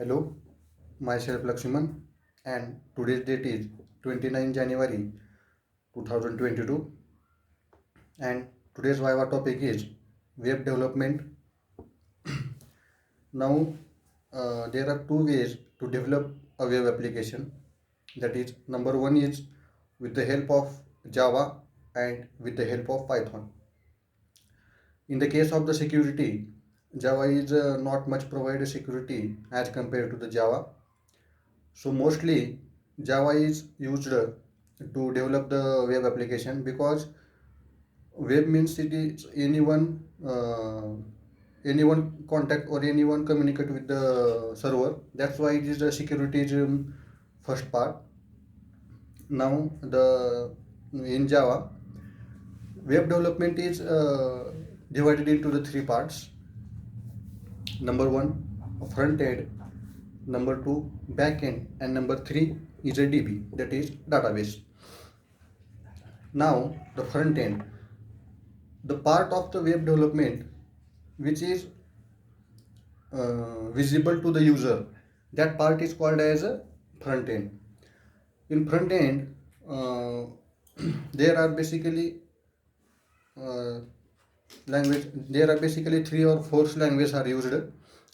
Hello, myself Lakshman, and today's date is 29 January 2022, and today's Viva topic is web development. Now, there are two ways to develop a web application. That is, number one is with the help of Java and with the help of Python. In the case of the security, Java is not much provided security as compared to the Java. So mostly Java is used to develop the web application because web means it is anyone contact or anyone communicate with the server. That's why it is the security is first part. Now the in Java web development is divided into the three parts. Number one, front end. Number two, back end, and number three is a DB, that is database. Now the front end, the part of the web development which is visible to the user, that part is called as a front end. In front end, there are basically uh, there are basically three or four languages are used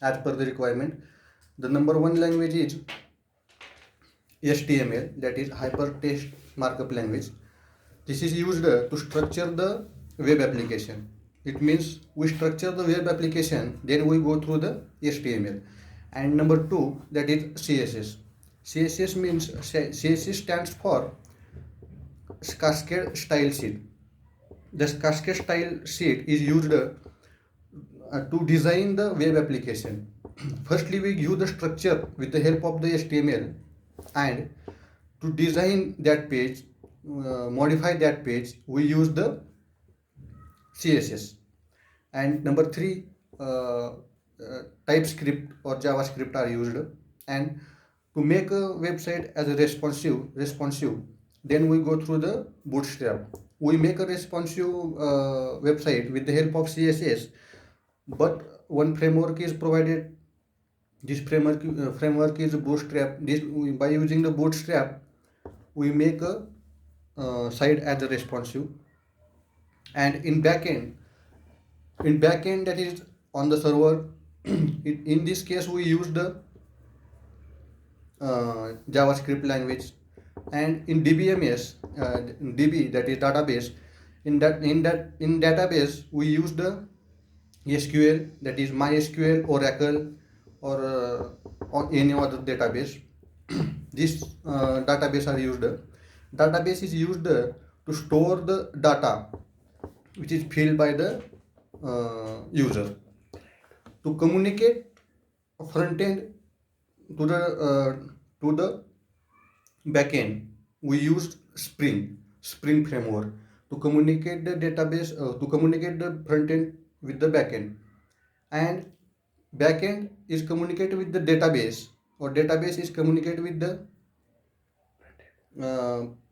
as per the requirement. The number one language is HTML, that is hypertext markup language. This is used to structure the web application. It means we structure the web application, then we go through the HTML. And number two, that is CSS. CSS means CSS stands for Cascade Style Sheet. This Cascade Style Sheet is used to design the web application. Firstly, we use the structure with the help of the HTML, and to design that page, modify that page, we use the CSS. And number three, TypeScript or JavaScript are used. And to make a website as a responsive, then we go through the Bootstrap. We make a responsive website with the help of CSS, but one framework is provided. This framework is Bootstrap. By using the Bootstrap, we make a site as a responsive. And in backend, that is on the server. In this case, we use the JavaScript language. And in DBMS, DB, that is database. In database, we use the SQL, that is MySQL, Oracle, or any other database. This database are used. Database is used to store the data which is filled by the user. To communicate front end to the back end, we used Spring framework to communicate the database, to communicate the front end with the back end. And back end is communicated with the database, or database is communicated with the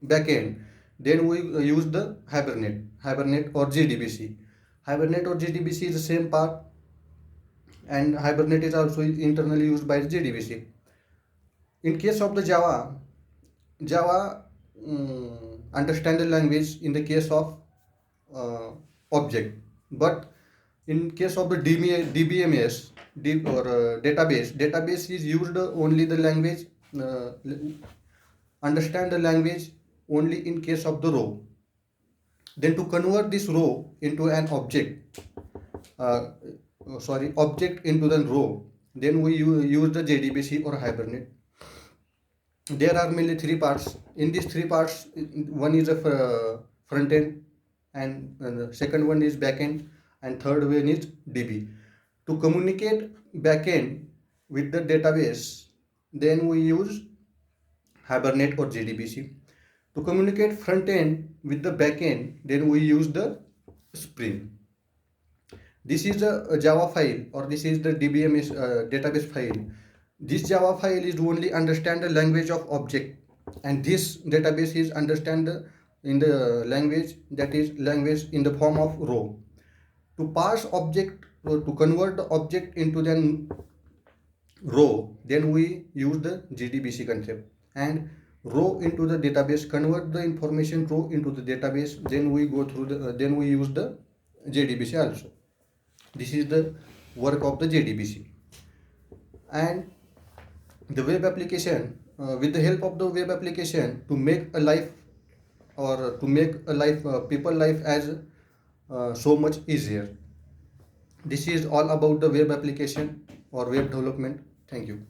back end. Then we use the Hibernate or JDBC. Hibernate or JDBC is the same part, and Hibernate is also internally used by JDBC. In case of the Java understand the language in the case of object, but in case of the DBMS database is used only the language, understand the language only in case of the row. Then to convert this row into an object, object into the row, then we use the JDBC or Hibernate. There are mainly three parts. In these three parts, one is a front end, and the second one is back end, and third one is DB. To communicate back end with the database, then we use Hibernate or JDBC. To communicate front end with the back end, then we use the Spring. This is a Java file, or this is the DBMS database file. This Java file is only understand the language of object, and this database is understand in the language, that is language in the form of row. To pass object, to convert the object into the row, then we use the JDBC concept, and row into the database, convert the information row into the database, then we go through the then we use the JDBC also. This is the work of the JDBC. And the web application, with the help of the web application, to make a life, or to make a life, people life as so much easier. This is all about the web application or web development. Thank you.